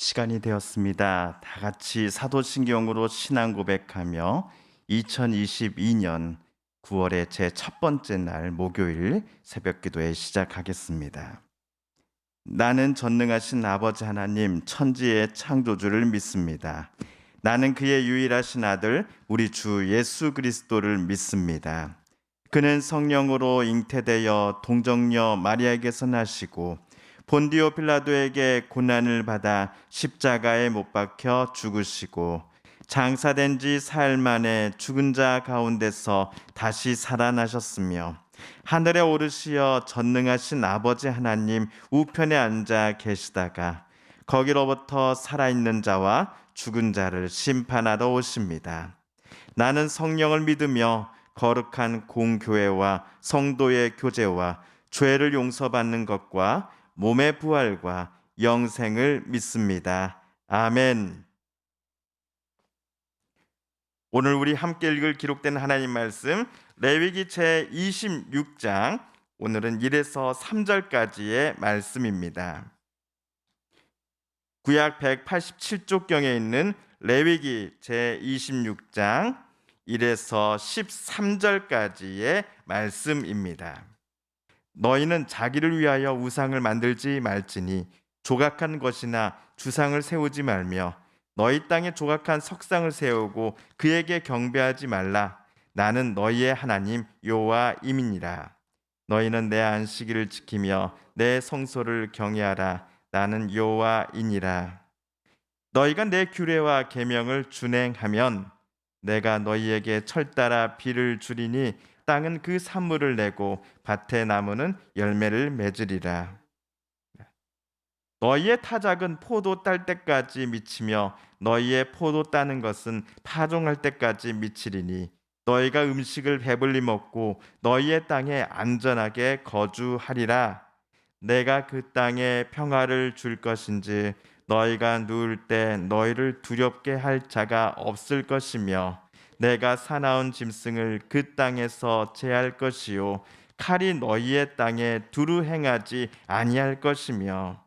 시간이 되었습니다. 다 같이 사도신경으로 신앙 고백하며 2022년 9월의 제 첫 번째 날 목요일 새벽 기도에 시작하겠습니다. 나는 전능하신 아버지 하나님 천지의 창조주를 믿습니다. 나는 그의 유일하신 아들 우리 주 예수 그리스도를 믿습니다. 그는 성령으로 잉태되어 동정녀 마리아에게서 나시고 본디오 빌라도에게 고난을 받아 십자가에 못 박혀 죽으시고 장사된 지 사흘 만에 죽은 자 가운데서 다시 살아나셨으며 하늘에 오르시어 전능하신 아버지 하나님 우편에 앉아 계시다가 거기로부터 살아있는 자와 죽은 자를 심판하러 오십니다. 나는 성령을 믿으며 거룩한 공교회와 성도의 교제와 죄를 용서받는 것과 몸의 부활과 영생을 믿습니다. 아멘. 오늘 우리 함께 읽을 기록된 하나님 말씀 레위기 제 26장 오늘은 1에서 3절까지의 말씀입니다. 구약 187쪽경에 있는 레위기 제 26장 1에서 13절까지의 말씀입니다. 너희는 자기를 위하여 우상을 만들지 말지니 조각한 것이나 주상을 세우지 말며 너희 땅에 조각한 석상을 세우고 그에게 경배하지 말라. 나는 너희의 하나님 여호와임이니라. 너희는 내 안식일을 지키며 내 성소를 경외하라. 나는 여호와이니라. 너희가 내 규례와 계명을 준행하면 내가 너희에게 철따라 비를 주리니 땅은 그 산물을 내고 밭의 나무는 열매를 맺으리라. 너희의 타작은 포도 딸 때까지 미치며 너희의 포도 따는 것은 파종할 때까지 미치리니 너희가 음식을 배불리 먹고 너희의 땅에 안전하게 거주하리라. 내가 그 땅에 평화를 줄 것인지 너희가 누울 때 너희를 두렵게 할 자가 없을 것이며 내가 사나운 짐승을 그 땅에서 제할 것이요 칼이 너희의 땅에 두루 행하지 아니할 것이며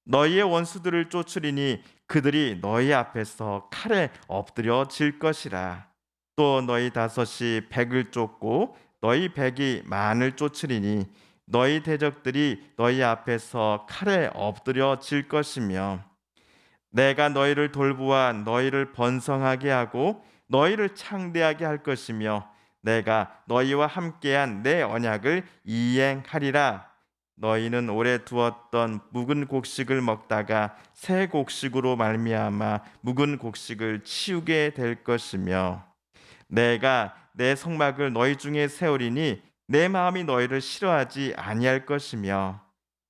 너희의 원수들을 쫓으리니 그들이 너희 앞에서 칼에 엎드려 질 것이라. 또 너희 다섯이 백을 쫓고 너희 백이 만을 쫓으리니 너희 대적들이 너희 앞에서 칼에 엎드려 질 것이며 내가 너희를 돌보아 너희를 번성하게 하고 너희를 창대하게 할 것이며 내가 너희와 함께한 내 언약을 이행하리라. 너희는 오래 두었던 묵은 곡식을 먹다가 새 곡식으로 말미암아 묵은 곡식을 치우게 될 것이며 내가 내 성막을 너희 중에 세우리니 내 마음이 너희를 싫어하지 아니할 것이며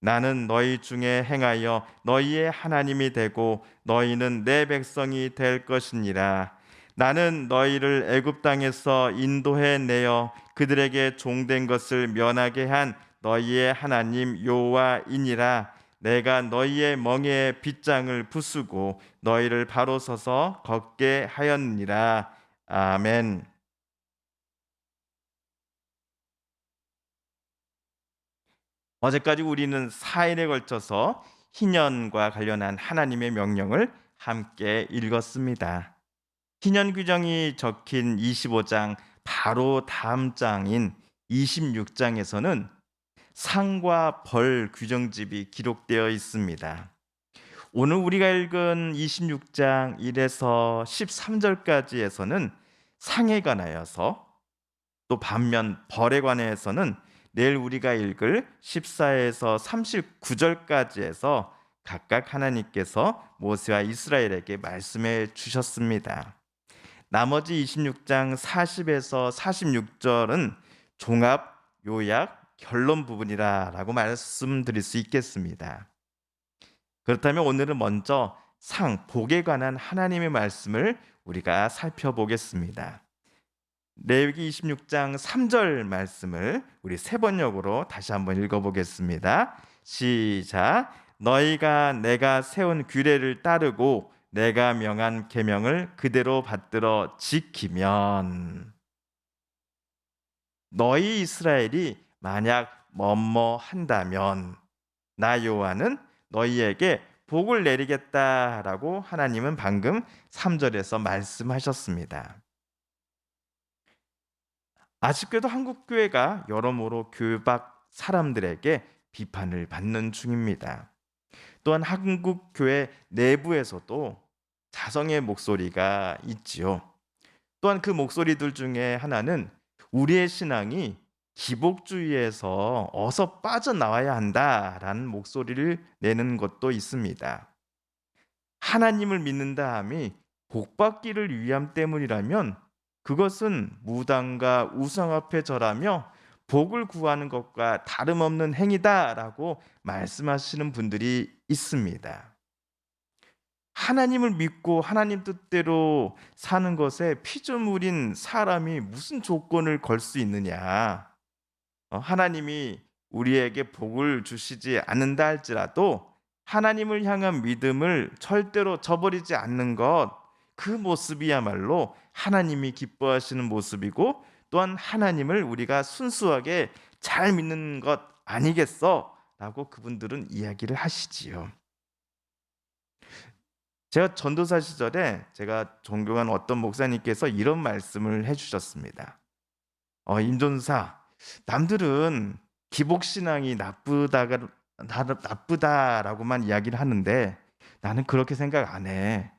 나는 너희 중에 행하여 너희의 하나님이 되고 너희는 내 백성이 될 것이니라. 나는 너희를 애굽 땅에서 인도해 내어 그들에게 종된 것을 면하게 한 너희의 하나님 여호와이니라. 내가 너희의 멍에에 빗장을 부수고 너희를 바로 서서 걷게 하였느니라. 아멘. 어제까지 우리는 4일에 걸쳐서 희년과 관련한 하나님의 명령을 함께 읽었습니다. 희년 규정이 적힌 25장 바로 다음 장인 26장에서는 상과 벌 규정집이 기록되어 있습니다. 오늘 우리가 읽은 26장 1에서 13절까지에서는 상에 관하여서 또 반면 벌에 관해서는 내일 우리가 읽을 14에서 39절까지에서 각각 하나님께서 모세와 이스라엘에게 말씀해 주셨습니다. 나머지 26장 40에서 46절은 종합, 요약, 결론 부분이라고 말씀드릴 수 있겠습니다. 그렇다면 오늘은 먼저 상, 복에 관한 하나님의 말씀을 우리가 살펴보겠습니다. 레위기 26장 3절 말씀을 우리 세 번역으로 다시 한번 읽어보겠습니다. 시작. 너희가 내가 세운 규례를 따르고 내가 명한 계명을 그대로 받들어 지키면 너희 이스라엘이 만약 뭐뭐 한다면 나 여호와는 너희에게 복을 내리겠다라고 하나님은 방금 3절에서 말씀하셨습니다. 아쉽게도 한국 교회가 여러모로 교박 사람들에게 비판을 받는 중입니다. 또한 한국 교회 내부에서도 자성의 목소리가 있지요. 또한 그 목소리들 중에 하나는 우리의 신앙이 기복주의에서 어서 빠져나와야 한다라는 목소리를 내는 것도 있습니다. 하나님을 믿는다 함이 복받기를 위함 때문이라면 그것은 무당과 우상 앞에 절하며 복을 구하는 것과 다름없는 행위다라고 말씀하시는 분들이 있습니다. 하나님을 믿고 하나님 뜻대로 사는 것에 피조물인 사람이 무슨 조건을 걸 수 있느냐? 하나님이 우리에게 복을 주시지 않는다 할지라도 하나님을 향한 믿음을 절대로 저버리지 않는 것, 그 모습이야말로 하나님이 기뻐하시는 모습이고 또한 하나님을 우리가 순수하게 잘 믿는 것 아니겠어? 라고 그분들은 이야기를 하시지요. 제가 전도사 시절에 제가 존경한 어떤 목사님께서 이런 말씀을 해주셨습니다. 임전사, 남들은 기복신앙이 나쁘다라고만 이야기를 하는데 나는 그렇게 생각 안 해.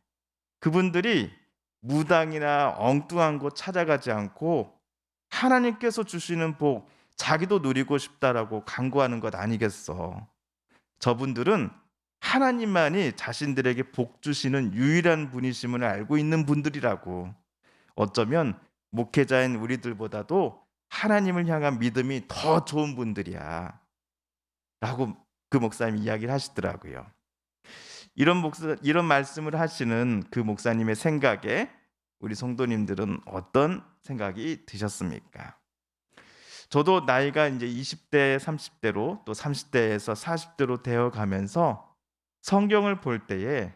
그분들이 무당이나 엉뚱한 곳 찾아가지 않고 하나님께서 주시는 복 자기도 누리고 싶다라고 간구하는 것 아니겠어. 저분들은 하나님만이 자신들에게 복 주시는 유일한 분이심을 알고 있는 분들이라고. 어쩌면 목회자인 우리들보다도 하나님을 향한 믿음이 더 좋은 분들이야. 라고 그 목사님이 이야기를 하시더라고요. 이런 말씀을 하시는 그 목사님의 생각에 우리 성도님들은 어떤 생각이 드셨습니까? 저도 나이가 이제 20대, 30대로 또 30대에서 40대로 되어 가면서 성경을 볼 때에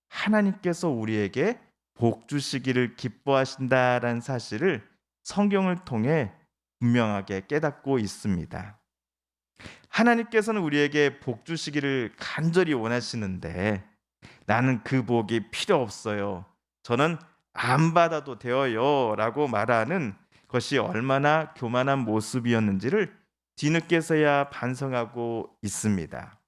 하나님께서 우리에게 복 주시기를 기뻐하신다라는 사실을 성경을 통해 분명하게 깨닫고 있습니다. 하나님께서는 우리에게 복 주시기를 간절히 원하시는데 나는 그 복이 필요 없어요. 저는 안 받아도 돼요. 라고 말하는 것이 얼마나 교만한 모습이었는지를 뒤늦게서야 반성하고 있습니다.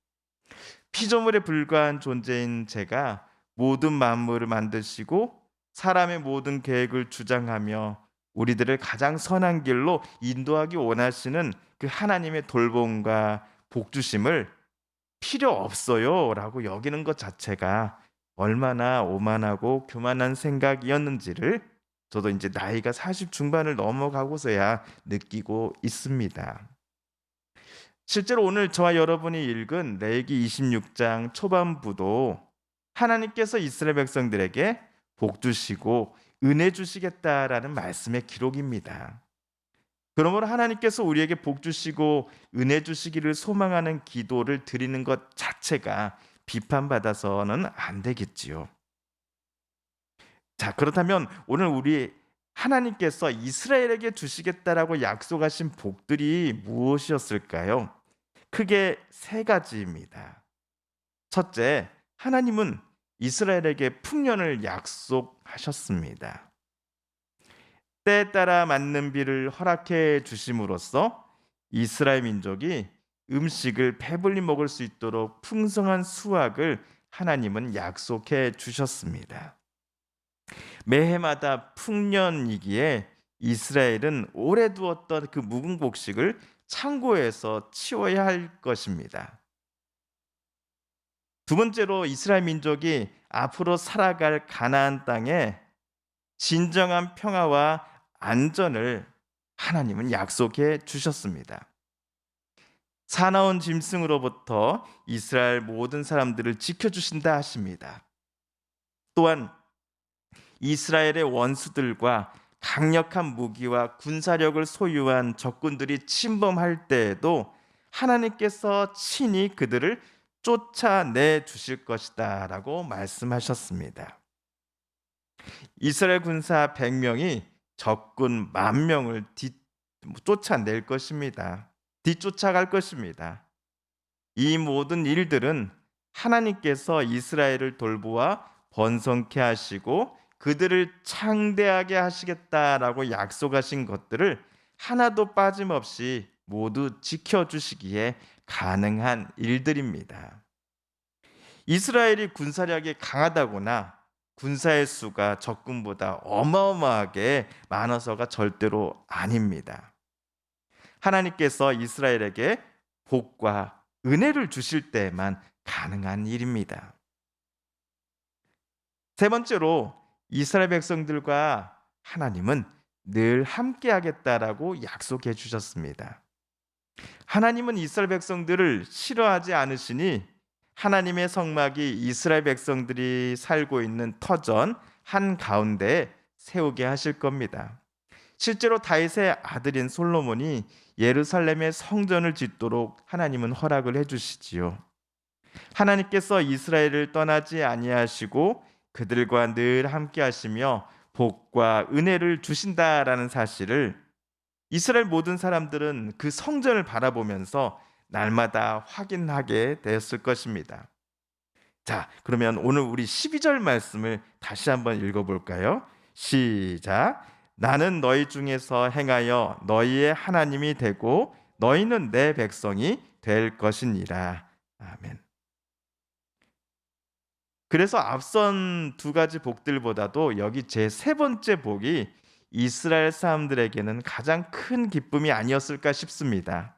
피조물에 불과한 존재인 제가 모든 만물을 만드시고 사람의 모든 계획을 주장하며 우리들을 가장 선한 길로 인도하기 원하시는 그 하나님의 돌봄과 복주심을 필요 없어요 라고 여기는 것 자체가 얼마나 오만하고 교만한 생각이었는지를 저도 이제 나이가 40 중반을 넘어가고서야 느끼고 있습니다. 실제로 오늘 저와 여러분이 읽은 레위기 26장 초반부도 하나님께서 이스라엘 백성들에게 복 주시고 은혜 주시겠다라는 말씀의 기록입니다. 그러므로 하나님께서 우리에게 복 주시고 은혜 주시기를 소망하는 기도를 드리는 것 자체가 비판받아서는 안 되겠지요. 자, 그렇다면 오늘 우리 하나님께서 이스라엘에게 주시겠다라고 약속하신 복들이 무엇이었을까요? 크게 세 가지입니다. 첫째, 하나님은 이스라엘에게 풍년을 약속하셨습니다. 때에 따라 맞는 비를 허락해 주심으로써 이스라엘 민족이 음식을 배불리 먹을 수 있도록 풍성한 수확을 하나님은 약속해 주셨습니다. 매해마다 풍년이기에 이스라엘은 오래 두었던 그 묵은 곡식을 창고에서 치워야 할 것입니다. 두 번째로 이스라엘 민족이 앞으로 살아갈 가나안 땅에 진정한 평화와 안전을 하나님은 약속해 주셨습니다. 사나운 짐승으로부터 이스라엘 모든 사람들을 지켜주신다 하십니다. 또한 이스라엘의 원수들과 강력한 무기와 군사력을 소유한 적군들이 침범할 때에도 하나님께서 친히 그들을 쫓아내 주실 것이다 라고 말씀하셨습니다. 이스라엘 군사 100명이 적군 10,000명을 쫓아낼 것입니다. 뒤쫓아갈 것입니다. 이 모든 일들은 하나님께서 이스라엘을 돌보아 번성케 하시고 그들을 창대하게 하시겠다라고 약속하신 것들을 하나도 빠짐없이 모두 지켜주시기에 가능한 일들입니다. 이스라엘이 군사력이 강하다거나 군사의 수가 적군보다 어마어마하게 많아서가 절대로 아닙니다. 하나님께서 이스라엘에게 복과 은혜를 주실 때에만 가능한 일입니다. 세 번째로 이스라엘 백성들과 하나님은 늘 함께 하겠다라고 약속해 주셨습니다. 하나님은 이스라엘 백성들을 싫어하지 않으시니 하나님의 성막이 이스라엘 백성들이 살고 있는 터전 한가운데에 세우게 하실 겁니다. 실제로 다윗의 아들인 솔로몬이 예루살렘의 성전을 짓도록 하나님은 허락을 해 주시지요. 하나님께서 이스라엘을 떠나지 아니하시고 그들과 늘 함께 하시며 복과 은혜를 주신다라는 사실을 이스라엘 모든 사람들은 그 성전을 바라보면서 날마다 확인하게 되었을 것입니다. 자, 그러면 오늘 우리 12절 말씀을 다시 한번 읽어볼까요? 시작. 나는 너희 중에서 행하여 너희의 하나님이 되고 너희는 내 백성이 될 것이니라. 아멘. 그래서 앞선 두 가지 복들보다도 여기 제 세 번째 복이 이스라엘 사람들에게는 가장 큰 기쁨이 아니었을까 싶습니다.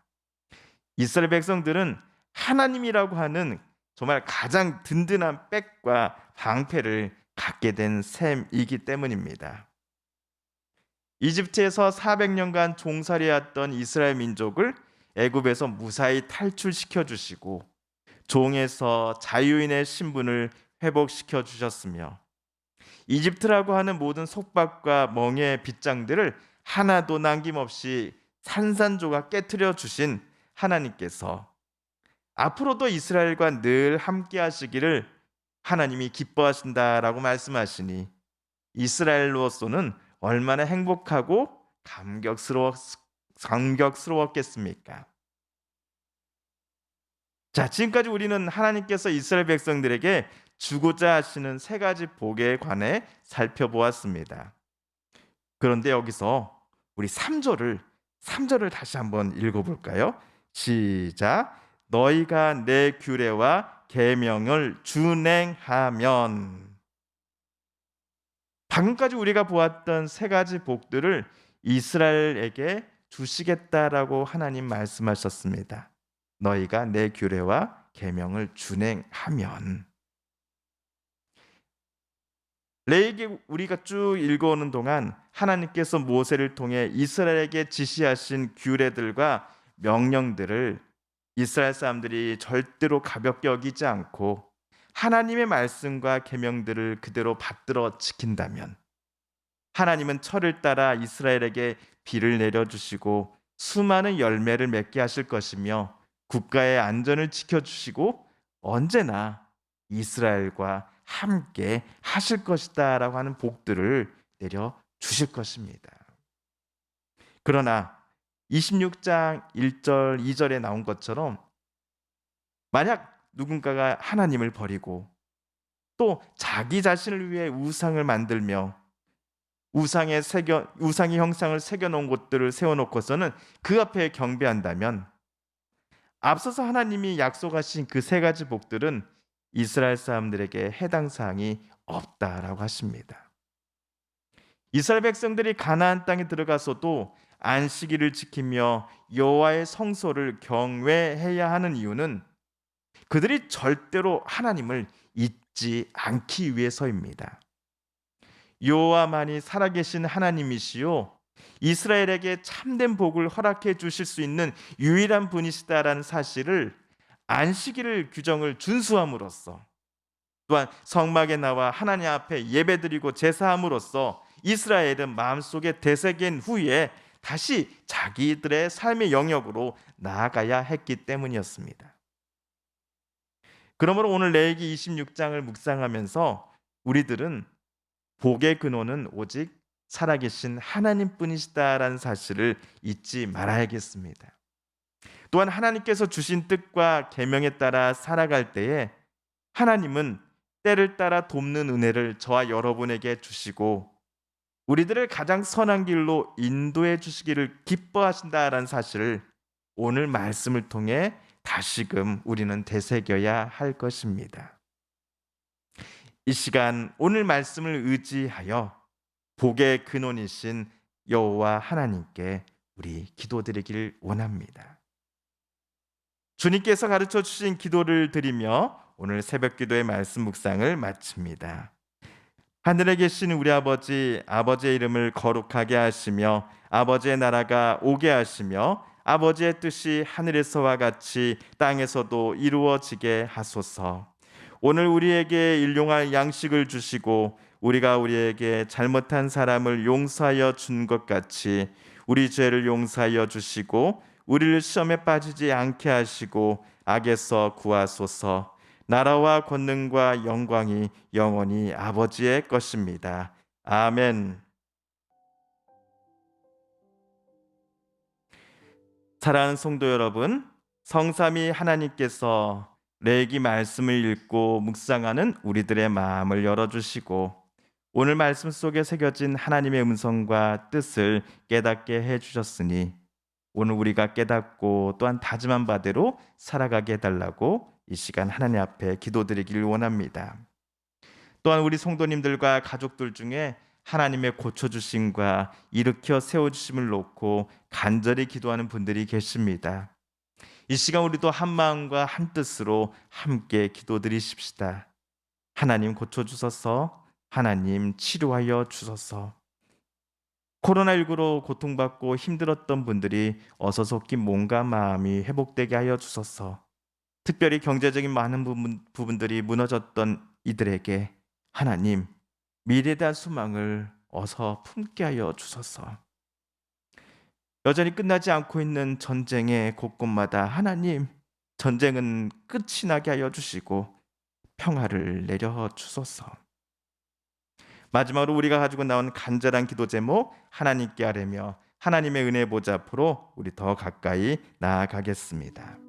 이스라엘 백성들은 하나님이라고 하는 정말 가장 든든한 백과 방패를 갖게 된 셈이기 때문입니다. 이집트에서 400년간 종살이했던 이스라엘 민족을 애굽에서 무사히 탈출시켜 주시고 종에서 자유인의 신분을 회복시켜 주셨으며 이집트라고 하는 모든 속박과 멍해의 빗장들을 하나도 남김없이 산산조각 깨트려 주신 하나님께서 앞으로도 이스라엘과 늘 함께 하시기를 하나님이 기뻐하신다라고 말씀하시니 이스라엘로서는 얼마나 행복하고 감격스러웠겠습니까? 자, 지금까지 우리는 하나님께서 이스라엘 백성들에게 주고자 하시는 세 가지 복에 관해 살펴보았습니다. 그런데 여기서 우리 3절을 다시 한번 읽어볼까요? 시작. 너희가 내 규례와 계명을 준행하면. 방금까지 우리가 보았던 세 가지 복들을 이스라엘에게 주시겠다라고 하나님 말씀하셨습니다. 너희가 내 규례와 계명을 준행하면. 레위기 우리가 쭉 읽어오는 동안 하나님께서 모세를 통해 이스라엘에게 지시하신 규례들과 명령들을 이스라엘 사람들이 절대로 가볍게 여기지 않고 하나님의 말씀과 계명들을 그대로 받들어 지킨다면 하나님은 철을 따라 이스라엘에게 비를 내려주시고 수많은 열매를 맺게 하실 것이며 국가의 안전을 지켜주시고 언제나 이스라엘과 함께 하실 것이다 라고 하는 복들을 내려 주실 것입니다. 그러나 26장 1절 2절에 나온 것처럼 만약 누군가가 하나님을 버리고 또 자기 자신을 위해 우상을 만들며 우상의 형상을 새겨놓은 곳들을 세워놓고서는 그 앞에 경배한다면 앞서서 하나님이 약속하신 그 세 가지 복들은 이스라엘 사람들에게 해당 사항이 없다라고 하십니다. 이스라엘 백성들이 가나안 땅에 들어가서도 안식일을 지키며 여호와의 성소를 경외해야 하는 이유는 그들이 절대로 하나님을 잊지 않기 위해서입니다. 여호와만이 살아계신 하나님이시요 이스라엘에게 참된 복을 허락해 주실 수 있는 유일한 분이시다라는 사실을 안식일을 규정을 준수함으로써 또한 성막에 나와 하나님 앞에 예배드리고 제사함으로써 이스라엘은 마음속에 되새긴 후에 다시 자기들의 삶의 영역으로 나아가야 했기 때문이었습니다. 그러므로 오늘 레위기 26장을 묵상하면서 우리들은 복의 근원은 오직 살아계신 하나님뿐이시다라는 사실을 잊지 말아야겠습니다. 또한 하나님께서 주신 뜻과 계명에 따라 살아갈 때에 하나님은 때를 따라 돕는 은혜를 저와 여러분에게 주시고 우리들을 가장 선한 길로 인도해 주시기를 기뻐하신다라는 사실을 오늘 말씀을 통해 다시금 우리는 되새겨야 할 것입니다. 이 시간 오늘 말씀을 의지하여 복의 근원이신 여호와 하나님께 우리 기도드리길 원합니다. 주님께서 가르쳐 주신 기도를 드리며 오늘 새벽 기도의 말씀 묵상을 마칩니다. 하늘에 계신 우리 아버지, 아버지의 이름을 거룩하게 하시며 아버지의 나라가 오게 하시며 아버지의 뜻이 하늘에서와 같이 땅에서도 이루어지게 하소서. 오늘 우리에게 일용할 양식을 주시고 우리가 우리에게 잘못한 사람을 용서하여 준 것 같이 우리 죄를 용서하여 주시고 우리를 시험에 빠지지 않게 하시고 악에서 구하소서. 나라와 권능과 영광이 영원히 아버지의 것입니다. 아멘. 사랑하는 성도 여러분, 성삼위 하나님께서 레위기 말씀을 읽고 묵상하는 우리들의 마음을 열어주시고 오늘 말씀 속에 새겨진 하나님의 음성과 뜻을 깨닫게 해주셨으니 오늘 우리가 깨닫고 또한 다짐한 바대로 살아가게 해달라고 이 시간 하나님 앞에 기도드리길 원합니다. 또한 우리 성도님들과 가족들 중에 하나님의 고쳐주심과 일으켜 세워주심을 놓고 간절히 기도하는 분들이 계십니다. 이 시간 우리도 한 마음과 한 뜻으로 함께 기도드리십시다. 하나님 고쳐주소서, 하나님 치료하여 주소서. 코로나19로 고통받고 힘들었던 분들이 어서 속히 몸과 마음이 회복되게 하여 주소서. 특별히 경제적인 많은 부분들이 무너졌던 이들에게 하나님 미래에 대한 소망을 어서 품게 하여 주소서. 여전히 끝나지 않고 있는 전쟁의 곳곳마다 하나님 전쟁은 끝이 나게 하여 주시고 평화를 내려 주소서. 마지막으로 우리가 가지고 나온 간절한 기도 제목 하나님께 아뢰며 하나님의 은혜 보좌 앞으로 우리 더 가까이 나아가겠습니다.